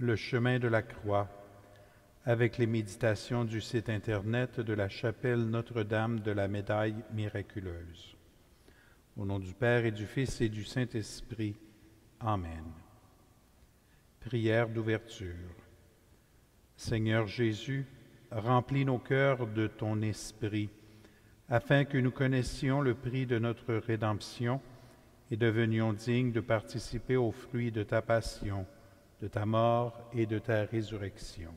Le chemin de la croix, avec les méditations du site internet de la chapelle Notre-Dame de la Médaille miraculeuse. Au nom du Père et du Fils et du Saint-Esprit. Amen. Prière d'ouverture. Seigneur Jésus, remplis nos cœurs de ton esprit, afin que nous connaissions le prix de notre rédemption et devenions dignes de participer aux fruits de ta passion, de ta mort et de ta résurrection.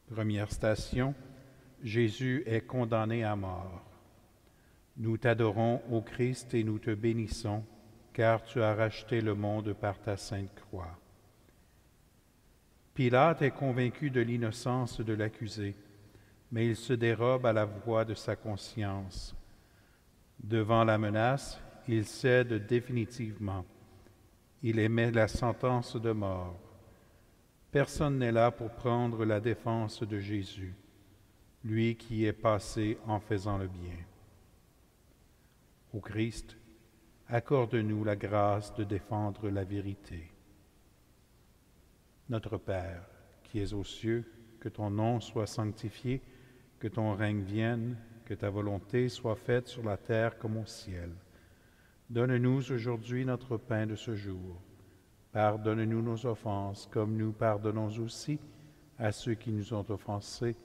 Première station, Jésus est condamné à mort. Nous t'adorons, ô Christ, et nous te bénissons, car tu as racheté le monde par ta sainte croix. Pilate est convaincu de l'innocence de l'accusé, mais il se dérobe à la voix de sa conscience. Devant la menace, il cède définitivement. Il émet la sentence de mort. Personne n'est là pour prendre la défense de Jésus, lui qui est passé en faisant le bien. Ô Christ, accorde-nous la grâce de défendre la vérité. Notre Père, qui es aux cieux, que ton nom soit sanctifié, que ton règne vienne, que ta volonté soit faite sur la terre comme au ciel. Donne-nous aujourd'hui notre pain de ce jour. Pardonne-nous nos offenses, comme nous pardonnons aussi à ceux qui nous ont offensés,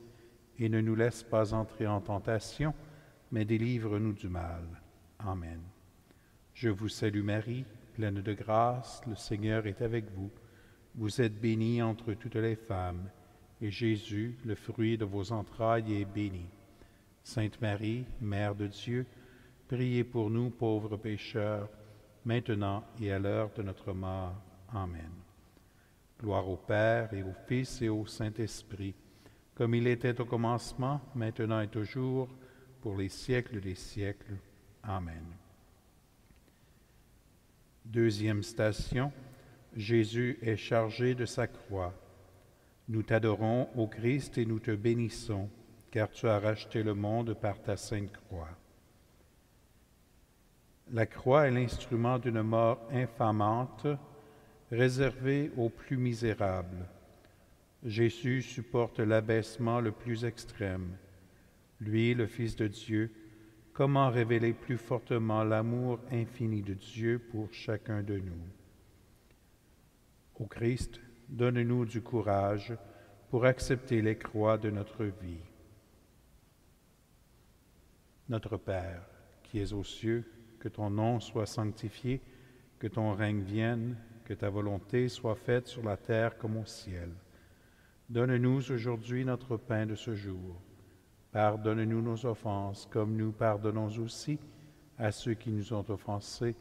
et ne nous laisse pas entrer en tentation, mais délivre-nous du mal. Amen. Je vous salue Marie, pleine de grâce, le Seigneur est avec vous. Vous êtes bénie entre toutes les femmes, et Jésus, le fruit de vos entrailles, est béni. Sainte Marie, Mère de Dieu, priez pour nous pauvres pécheurs, maintenant et à l'heure de notre mort. Amen. Gloire au Père et au Fils et au Saint-Esprit, comme il était au commencement, maintenant et toujours, pour les siècles des siècles. Amen. Deuxième station, Jésus est chargé de sa croix. Nous t'adorons, ô Christ, et nous te bénissons, car tu as racheté le monde par ta sainte croix. La croix est l'instrument d'une mort infamante, réservée aux plus misérables. Jésus supporte l'abaissement le plus extrême. Lui, le Fils de Dieu, comment révéler plus fortement l'amour infini de Dieu pour chacun de nous? Ô Christ, donne-nous du courage pour accepter les croix de notre vie. Notre Père, qui es aux cieux, que ton nom soit sanctifié, que ton règne vienne, que ta volonté soit faite sur la terre comme au ciel. Donne-nous aujourd'hui notre pain de ce jour. Pardonne-nous nos offenses, comme nous pardonnons aussi à ceux qui nous ont offensés,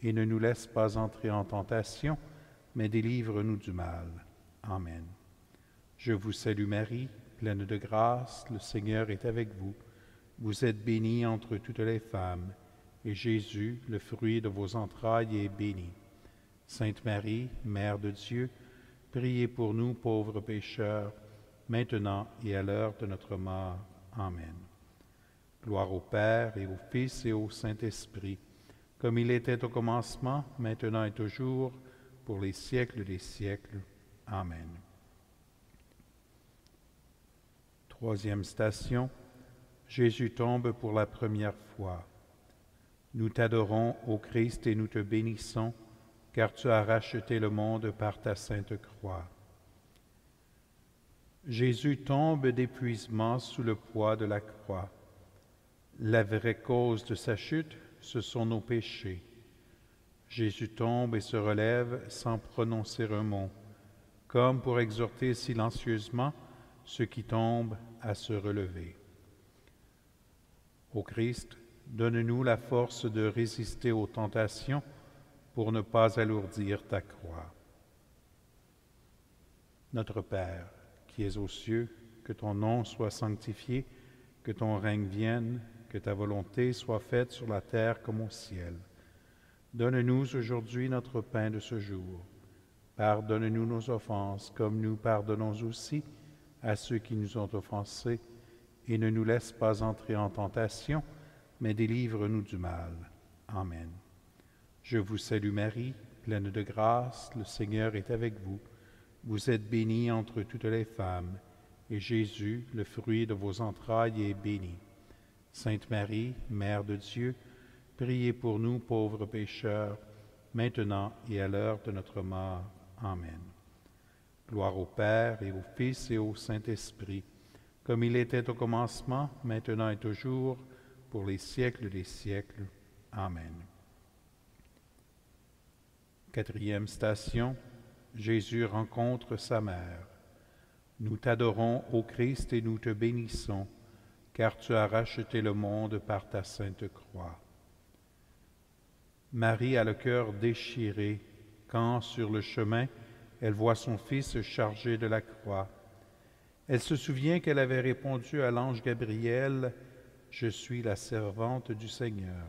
et ne nous laisse pas entrer en tentation, mais délivre-nous du mal. Amen. Je vous salue Marie, pleine de grâce, le Seigneur est avec vous. Vous êtes bénie entre toutes les femmes, et Jésus, le fruit de vos entrailles, est béni. Sainte Marie, Mère de Dieu, priez pour nous pauvres pécheurs, maintenant et à l'heure de notre mort. Amen. Gloire au Père et au Fils et au Saint-Esprit, comme il était au commencement, maintenant et toujours, pour les siècles des siècles. Amen. Troisième station, Jésus tombe pour la première fois. Nous t'adorons, ô Christ, et nous te bénissons, car tu as racheté le monde par ta sainte croix. Jésus tombe d'épuisement sous le poids de la croix. La vraie cause de sa chute, ce sont nos péchés. Jésus tombe et se relève sans prononcer un mot, comme pour exhorter silencieusement ceux qui tombent à se relever. Ô Christ, donne-nous la force de résister aux tentations pour ne pas alourdir ta croix. Notre Père, qui es aux cieux, que ton nom soit sanctifié, que ton règne vienne, que ta volonté soit faite sur la terre comme au ciel. Donne-nous aujourd'hui notre pain de ce jour. Pardonne-nous nos offenses, comme nous pardonnons aussi à ceux qui nous ont offensés, et ne nous laisse pas entrer en tentation, mais délivre-nous du mal. Amen. Je vous salue Marie, pleine de grâce, le Seigneur est avec vous. Vous êtes bénie entre toutes les femmes, et Jésus, le fruit de vos entrailles, est béni. Sainte Marie, Mère de Dieu, priez pour nous pauvres pécheurs, maintenant et à l'heure de notre mort. Amen. Gloire au Père et au Fils et au Saint-Esprit, comme il était au commencement, maintenant et toujours, pour les siècles des siècles. Amen. Quatrième station, Jésus rencontre sa mère. Nous t'adorons, ô Christ, et nous te bénissons, car tu as racheté le monde par ta sainte croix. Marie a le cœur déchiré quand, sur le chemin, elle voit son Fils chargé de la croix. Elle se souvient qu'elle avait répondu à l'ange Gabriel « Je suis la servante du Seigneur ».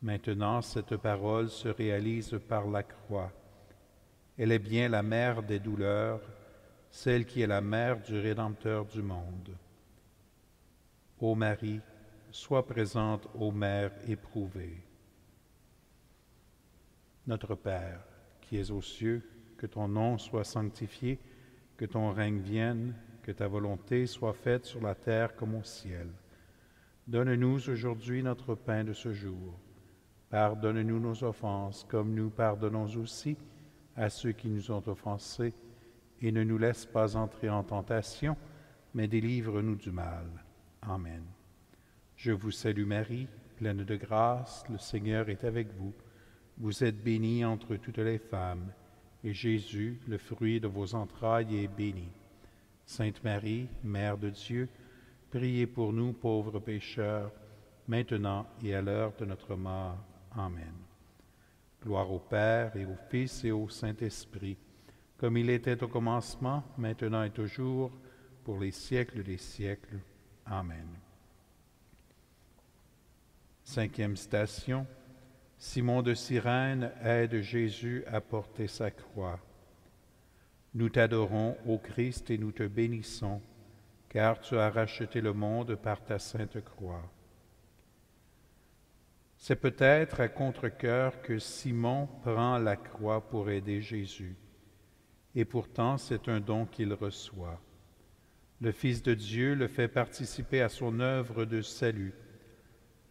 Maintenant, cette parole se réalise par la croix. Elle est bien la mère des douleurs, celle qui est la mère du Rédempteur du monde. Ô Marie, sois présente aux mères éprouvées. Notre Père, qui es aux cieux, que ton nom soit sanctifié, que ton règne vienne, que ta volonté soit faite sur la terre comme au ciel. Donne-nous aujourd'hui notre pain de ce jour. Pardonne-nous nos offenses, comme nous pardonnons aussi à ceux qui nous ont offensés, et ne nous laisse pas entrer en tentation, mais délivre-nous du mal. Amen. Je vous salue Marie, pleine de grâce, le Seigneur est avec vous. Vous êtes bénie entre toutes les femmes, et Jésus, le fruit de vos entrailles, est béni. Sainte Marie, Mère de Dieu, priez pour nous pauvres pécheurs, maintenant et à l'heure de notre mort. Amen. Gloire au Père et au Fils et au Saint-Esprit, comme il était au commencement, maintenant et toujours, pour les siècles des siècles. Amen. Cinquième station, Simon de Cyrène aide Jésus à porter sa croix. Nous t'adorons, ô Christ, et nous te bénissons, car tu as racheté le monde par ta sainte croix. C'est peut-être à contre-cœur que Simon prend la croix pour aider Jésus, et pourtant c'est un don qu'il reçoit. Le Fils de Dieu le fait participer à son œuvre de salut.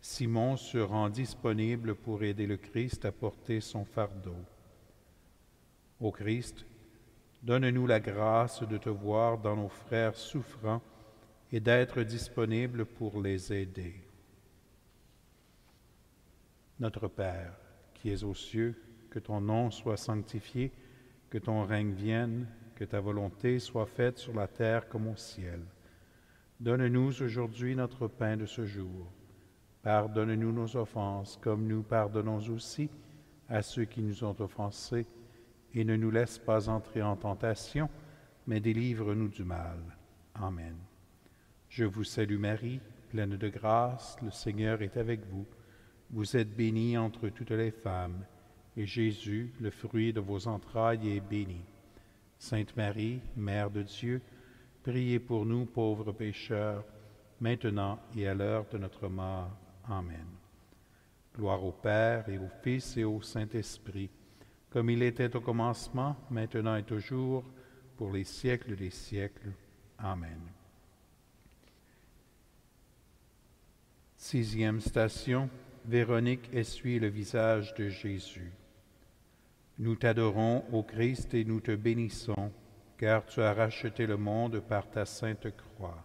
Simon se rend disponible pour aider le Christ à porter son fardeau. Ô Christ, donne-nous la grâce de te voir dans nos frères souffrants et d'être disponible pour les aider. Notre Père, qui es aux cieux, que ton nom soit sanctifié, que ton règne vienne, que ta volonté soit faite sur la terre comme au ciel. Donne-nous aujourd'hui notre pain de ce jour. Pardonne-nous nos offenses, comme nous pardonnons aussi à ceux qui nous ont offensés, et ne nous laisse pas entrer en tentation, mais délivre-nous du mal. Amen. Je vous salue Marie, pleine de grâce, le Seigneur est avec vous. Vous êtes bénie entre toutes les femmes, et Jésus, le fruit de vos entrailles, est béni. Sainte Marie, Mère de Dieu, priez pour nous pauvres pécheurs, maintenant et à l'heure de notre mort. Amen. Gloire au Père et au Fils et au Saint-Esprit, comme il était au commencement, maintenant et toujours, pour les siècles des siècles. Amen. Sixième station, Véronique essuie le visage de Jésus. Nous t'adorons, ô Christ, et nous te bénissons, car tu as racheté le monde par ta sainte croix.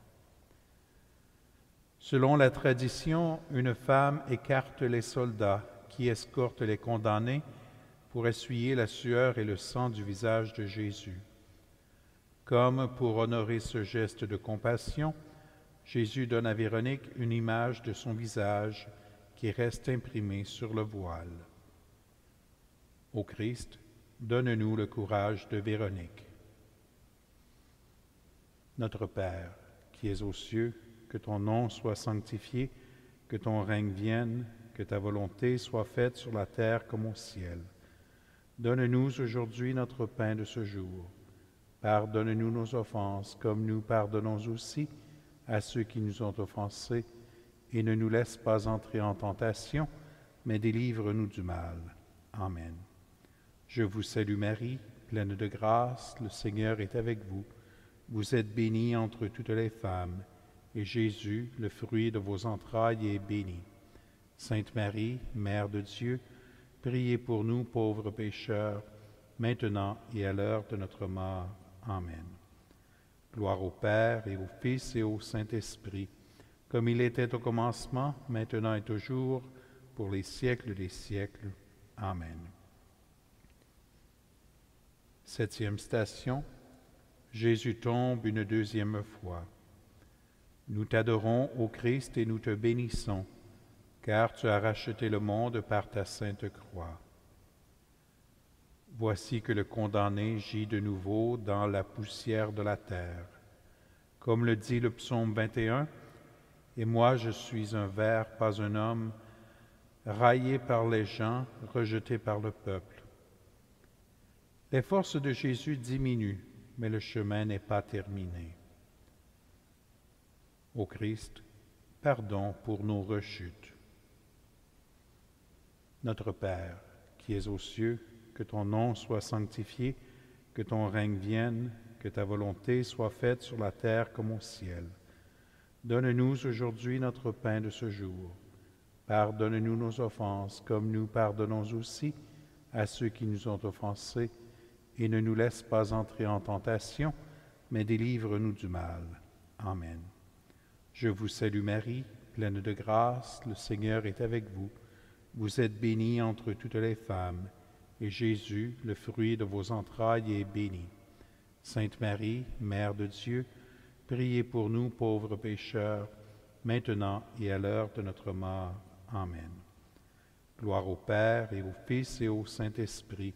Selon la tradition, une femme écarte les soldats qui escortent les condamnés pour essuyer la sueur et le sang du visage de Jésus. Comme pour honorer ce geste de compassion, Jésus donne à Véronique une image de son visage qui reste imprimée sur le voile. Ô Christ, donne-nous le courage de Véronique. Notre Père, qui es aux cieux, que ton nom soit sanctifié, que ton règne vienne, que ta volonté soit faite sur la terre comme au ciel. Donne-nous aujourd'hui notre pain de ce jour. Pardonne-nous nos offenses, comme nous pardonnons aussi à ceux qui nous ont offensés, et ne nous laisse pas entrer en tentation, mais délivre-nous du mal. Amen. Je vous salue Marie, pleine de grâce, le Seigneur est avec vous. Vous êtes bénie entre toutes les femmes, et Jésus, le fruit de vos entrailles, est béni. Sainte Marie, Mère de Dieu, priez pour nous pauvres pécheurs, maintenant et à l'heure de notre mort. Amen. Gloire au Père et au Fils et au Saint-Esprit, comme il était au commencement, maintenant et toujours, pour les siècles des siècles. Amen. 7e station. Jésus tombe une deuxième fois. Nous t'adorons, ô Christ, et nous te bénissons, car tu as racheté le monde par ta sainte croix. Voici que le condamné gît de nouveau dans la poussière de la terre. Comme le dit le psaume 21, « Et moi je suis un ver, pas un homme, raillé par les gens, rejeté par le peuple. » Les forces de Jésus diminuent, mais le chemin n'est pas terminé. Ô Christ, pardon pour nos rechutes. Notre Père, qui es aux cieux, que ton nom soit sanctifié, que ton règne vienne, que ta volonté soit faite sur la terre comme au ciel. Donne-nous aujourd'hui notre pain de ce jour. Pardonne-nous nos offenses, comme nous pardonnons aussi à ceux qui nous ont offensés, et ne nous laisse pas entrer en tentation, mais délivre-nous du mal. Amen. Je vous salue Marie, pleine de grâce, le Seigneur est avec vous. Vous êtes bénie entre toutes les femmes, et Jésus, le fruit de vos entrailles, est béni. Sainte Marie, Mère de Dieu, priez pour nous pauvres pécheurs, maintenant et à l'heure de notre mort. Amen. Gloire au Père et au Fils et au Saint-Esprit,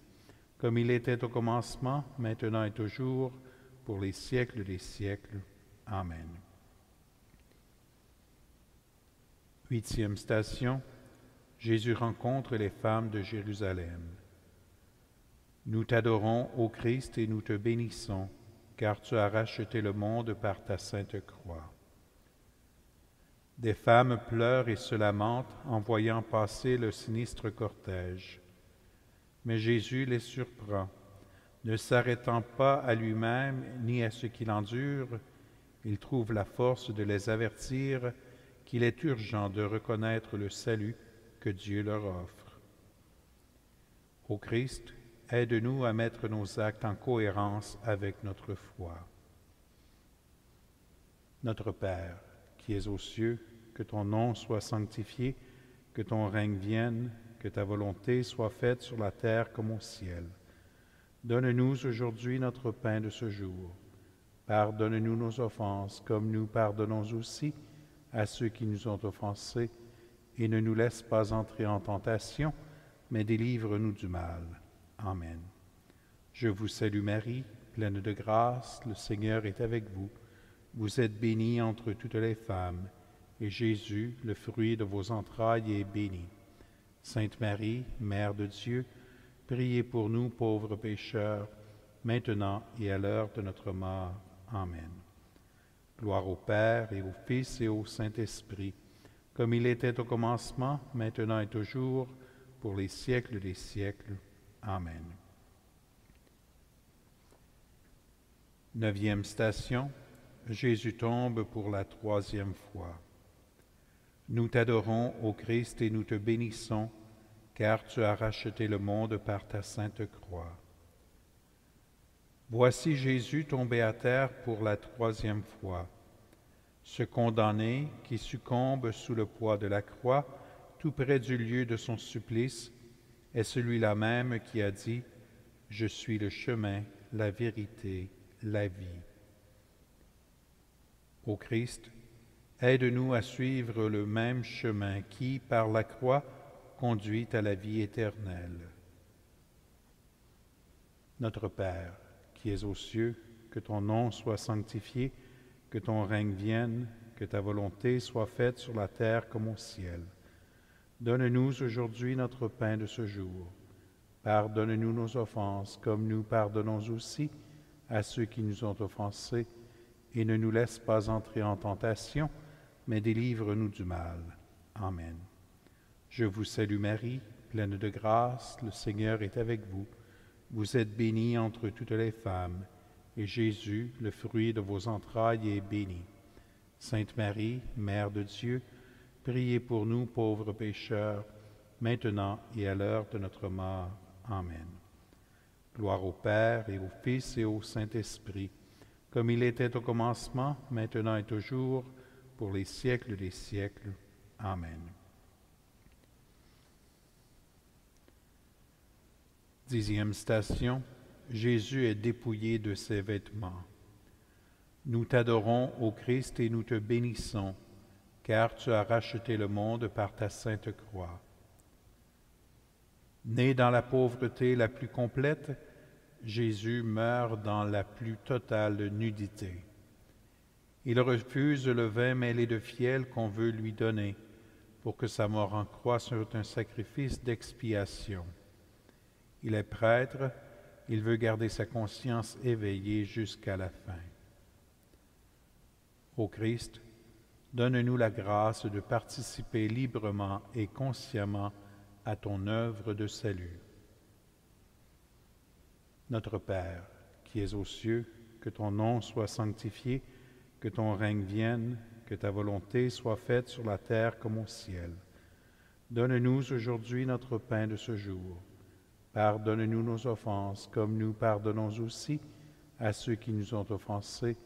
comme il était au commencement, maintenant et toujours, pour les siècles des siècles. Amen. 8e station. Jésus rencontre les femmes de Jérusalem. Nous t'adorons, ô Christ, et nous te bénissons, car tu as racheté le monde par ta sainte croix. Des femmes pleurent et se lamentent en voyant passer le sinistre cortège. Mais Jésus les surprend. Ne s'arrêtant pas à lui-même ni à ce qu'il endure, il trouve la force de les avertir qu'il est urgent de reconnaître le salut que Dieu leur offre. Ô Christ, aide-nous à mettre nos actes en cohérence avec notre foi. Notre Père, qui es aux cieux, que ton nom soit sanctifié, que ton règne vienne, que ta volonté soit faite sur la terre comme au ciel. Donne-nous aujourd'hui notre pain de ce jour. Pardonne-nous nos offenses, comme nous pardonnons aussi à ceux qui nous ont offensés, et ne nous laisse pas entrer en tentation, mais délivre-nous du mal. Amen. Je vous salue Marie, pleine de grâce, le Seigneur est avec vous. Vous êtes bénie entre toutes les femmes, et Jésus, le fruit de vos entrailles, est béni. Sainte Marie, Mère de Dieu, priez pour nous pauvres pécheurs, maintenant et à l'heure de notre mort. Amen. Gloire au Père et au Fils et au Saint-Esprit, comme il était au commencement, maintenant et toujours, pour les siècles des siècles. Amen. 9e station. Jésus tombe pour la 3e fois. Nous t'adorons, ô Christ, et nous te bénissons, car tu as racheté le monde par ta sainte croix. Voici Jésus tombé à terre pour la 3e fois. Ce condamné qui succombe sous le poids de la croix, tout près du lieu de son supplice, est celui-là même qui a dit « Je suis le chemin, la vérité, la vie ». Ô Christ, aide-nous à suivre le même chemin qui, par la croix, conduit à la vie éternelle. Notre Père, qui es aux cieux, que ton nom soit sanctifié, que ton règne vienne, que ta volonté soit faite sur la terre comme au ciel. Donne-nous aujourd'hui notre pain de ce jour. Pardonne-nous nos offenses, comme nous pardonnons aussi à ceux qui nous ont offensés, et ne nous laisse pas entrer en tentation, mais délivre-nous du mal. Amen. Je vous salue Marie, pleine de grâce, le Seigneur est avec vous. Vous êtes bénie entre toutes les femmes, et Jésus, le fruit de vos entrailles, est béni. Sainte Marie, Mère de Dieu, priez pour nous pauvres pécheurs, maintenant et à l'heure de notre mort. Amen. Gloire au Père et au Fils et au Saint-Esprit, comme il était au commencement, maintenant et toujours, pour les siècles des siècles. Amen. 10e station. Jésus est dépouillé de ses vêtements. Nous t'adorons, ô Christ, et nous te bénissons, car tu as racheté le monde par ta sainte croix. Né dans la pauvreté la plus complète, Jésus meurt dans la plus totale nudité. Il refuse le vin mêlé de fiel qu'on veut lui donner pour que sa mort en croix soit un sacrifice d'expiation. Il est prêtre, il veut garder sa conscience éveillée jusqu'à la fin. Ô Christ, donne-nous la grâce de participer librement et consciemment à ton œuvre de salut. Notre Père, qui es aux cieux, que ton nom soit sanctifié, que ton règne vienne, que ta volonté soit faite sur la terre comme au ciel. Donne-nous aujourd'hui notre pain de ce jour. Pardonne-nous nos offenses, comme nous pardonnons aussi à ceux qui nous ont offensés,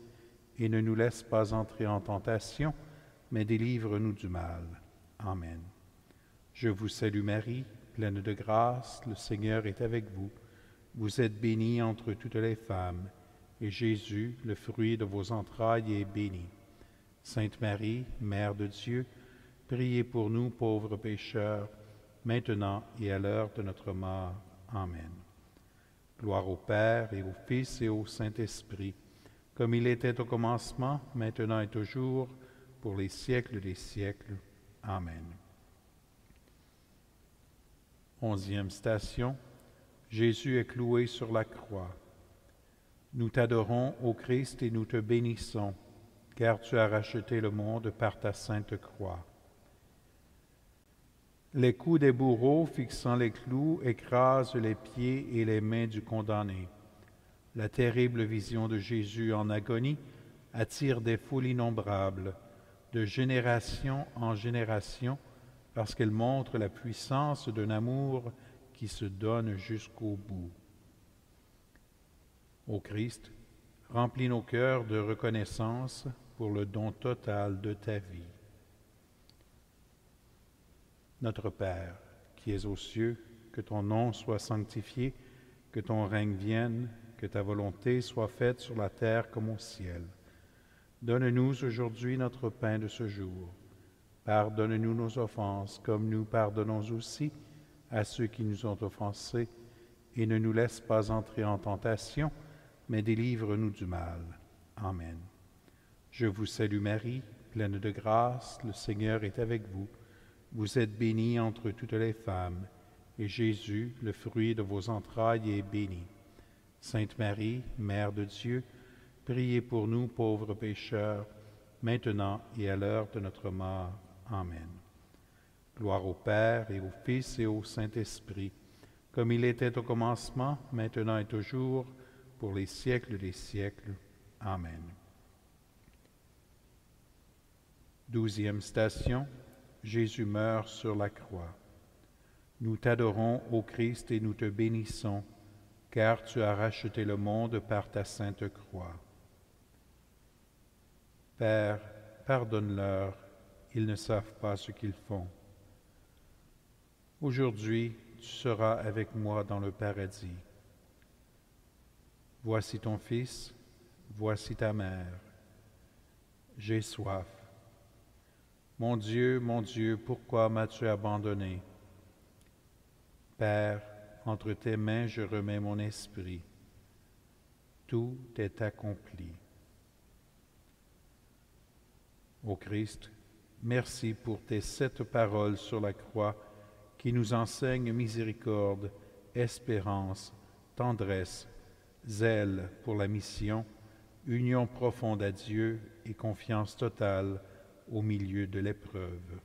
et ne nous laisse pas entrer en tentation, mais délivre-nous du mal. Amen. Je vous salue Marie, pleine de grâce, le Seigneur est avec vous. Vous êtes bénie entre toutes les femmes, et Jésus, le fruit de vos entrailles, est béni. Sainte Marie, Mère de Dieu, priez pour nous pauvres pécheurs, maintenant et à l'heure de notre mort. Amen. Gloire au Père et au Fils et au Saint-Esprit, comme il était au commencement, maintenant et toujours, pour les siècles des siècles. Amen. 11e station. Jésus est cloué sur la croix. Nous t'adorons, ô Christ, et nous te bénissons, car tu as racheté le monde par ta sainte croix. Les coups des bourreaux fixant les clous écrasent les pieds et les mains du condamné. La terrible vision de Jésus en agonie attire des foules innombrables, de génération en génération, parce qu'elle montre la puissance d'un amour qui se donne jusqu'au bout. Ô Christ, remplis nos cœurs de reconnaissance pour le don total de ta vie. Notre Père, qui es aux cieux, que ton nom soit sanctifié, que ton règne vienne, que ta volonté soit faite sur la terre comme au ciel. Donne-nous aujourd'hui notre pain de ce jour. Pardonne-nous nos offenses, comme nous pardonnons aussi à ceux qui nous ont offensés, et ne nous laisse pas entrer en tentation, mais délivre-nous du mal. Amen. Je vous salue Marie, pleine de grâce, le Seigneur est avec vous. Vous êtes bénie entre toutes les femmes, et Jésus, le fruit de vos entrailles, est béni. Sainte Marie, Mère de Dieu, priez pour nous pauvres pécheurs, maintenant et à l'heure de notre mort. Amen. Gloire au Père et au Fils et au Saint-Esprit, comme il était au commencement, maintenant et toujours, pour les siècles des siècles. Amen. 12e station. Jésus meurt sur la croix. Nous t'adorons, ô Christ, et nous te bénissons, car tu as racheté le monde par ta sainte croix. Père, pardonne-leur, ils ne savent pas ce qu'ils font. Aujourd'hui, tu seras avec moi dans le paradis. Voici ton Fils, voici ta mère. J'ai soif. Mon Dieu, pourquoi m'as-tu abandonné? Père, entre tes mains je remets mon esprit. Tout est accompli. Ô Christ, merci pour tes 7 paroles sur la croix qui nous enseignent miséricorde, espérance, tendresse, zèle pour la mission, union profonde à Dieu et confiance totale au milieu de l'épreuve.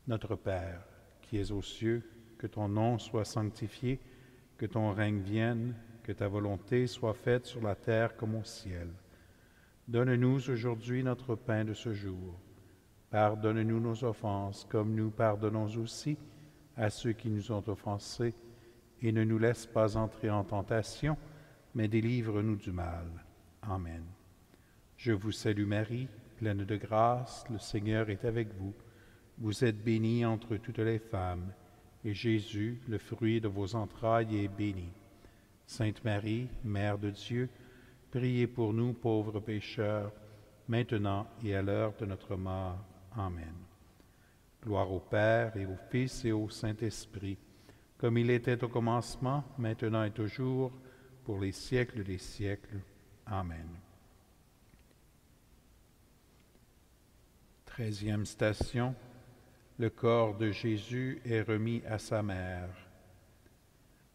Notre Père, qui es aux cieux, que ton nom soit sanctifié, que ton règne vienne, que ta volonté soit faite sur la terre comme au ciel. Donne-nous aujourd'hui notre pain de ce jour. Pardonne-nous nos offenses, comme nous pardonnons aussi à ceux qui nous ont offensés, et ne nous laisse pas entrer en tentation, mais délivre-nous du mal. Amen. Je vous salue Marie, pleine de grâce, le Seigneur est avec vous. Vous êtes bénie entre toutes les femmes, et Jésus, le fruit de vos entrailles, est béni. Sainte Marie, Mère de Dieu, priez pour nous pauvres pécheurs, maintenant et à l'heure de notre mort. Amen. Gloire au Père et au Fils et au Saint-Esprit, comme il était au commencement, maintenant et toujours, pour les siècles des siècles. Amen. 13e station. Le corps de Jésus est remis à sa mère.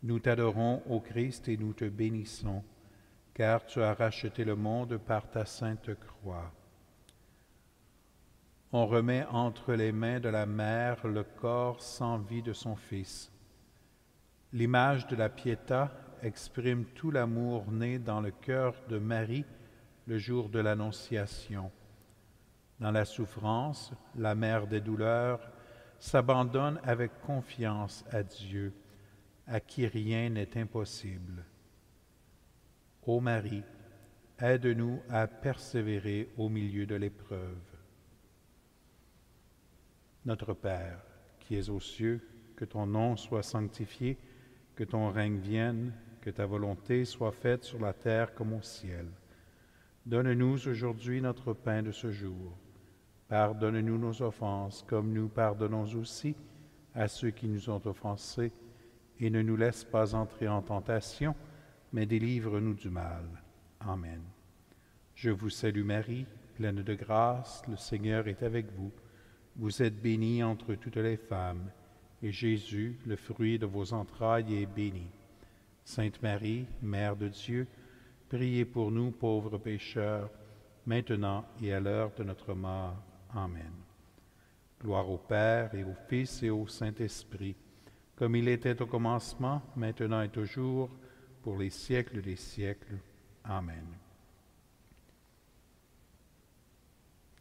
Nous t'adorons, ô Christ, et nous te bénissons, car tu as racheté le monde par ta sainte croix. On remet entre les mains de la mère le corps sans vie de son Fils. L'image de la Pietà exprime tout l'amour né dans le cœur de Marie le jour de l'Annonciation. Dans la souffrance, la mère des douleurs s'abandonne avec confiance à Dieu, à qui rien n'est impossible. Ô Marie, aide-nous à persévérer au milieu de l'épreuve. Notre Père, qui es aux cieux, que ton nom soit sanctifié, que ton règne vienne, que ta volonté soit faite sur la terre comme au ciel. Donne-nous aujourd'hui notre pain de ce jour. Pardonne-nous nos offenses, comme nous pardonnons aussi à ceux qui nous ont offensés, et ne nous laisse pas entrer en tentation, mais délivre-nous du mal. Amen. Je vous salue Marie, pleine de grâce, le Seigneur est avec vous. Vous êtes bénie entre toutes les femmes, et Jésus, le fruit de vos entrailles, est béni. Sainte Marie, Mère de Dieu, priez pour nous pauvres pécheurs, maintenant et à l'heure de notre mort. Amen. Gloire au Père et au Fils et au Saint-Esprit, comme il était au commencement, maintenant et toujours, pour les siècles des siècles. Amen.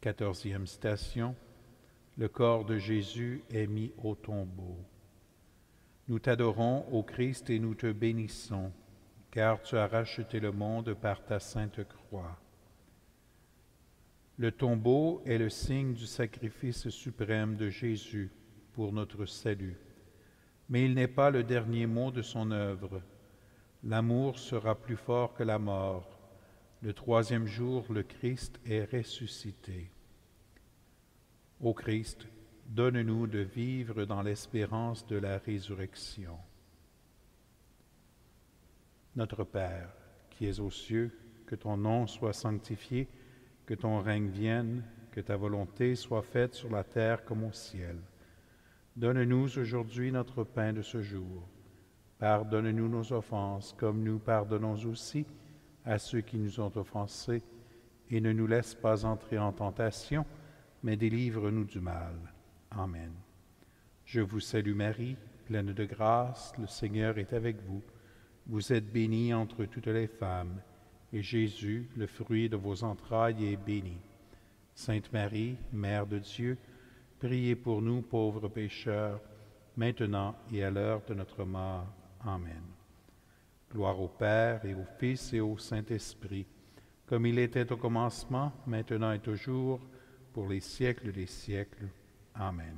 14e station. Le corps de Jésus est mis au tombeau. Nous t'adorons, ô Christ, et nous te bénissons, car tu as racheté le monde par ta sainte croix. Le tombeau est le signe du sacrifice suprême de Jésus pour notre salut. Mais il n'est pas le dernier mot de son œuvre. L'amour sera plus fort que la mort. Le 3e jour, le Christ est ressuscité. Ô Christ, donne-nous de vivre dans l'espérance de la résurrection. Notre Père, qui es aux cieux, que ton nom soit sanctifié, que ton règne vienne, que ta volonté soit faite sur la terre comme au ciel. Donne-nous aujourd'hui notre pain de ce jour. Pardonne-nous nos offenses, comme nous pardonnons aussi à ceux qui nous ont offensés, et ne nous laisse pas entrer en tentation, mais délivre-nous du mal. Amen. Je vous salue Marie, pleine de grâce, le Seigneur est avec vous. Vous êtes bénie entre toutes les femmes, et Jésus, le fruit de vos entrailles, est béni. Sainte Marie, Mère de Dieu, priez pour nous pauvres pécheurs, maintenant et à l'heure de notre mort. Amen. Gloire au Père et au Fils et au Saint-Esprit, comme il était au commencement, maintenant et toujours, pour les siècles des siècles. Amen.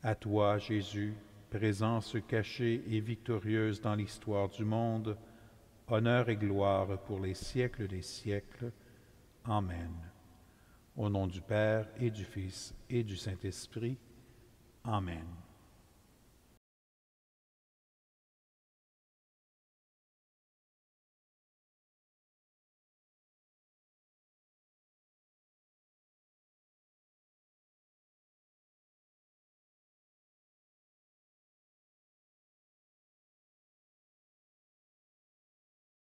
À toi, Jésus, présence cachée et victorieuse dans l'histoire du monde, honneur et gloire pour les siècles des siècles. Amen. Au nom du Père et du Fils et du Saint-Esprit. Amen.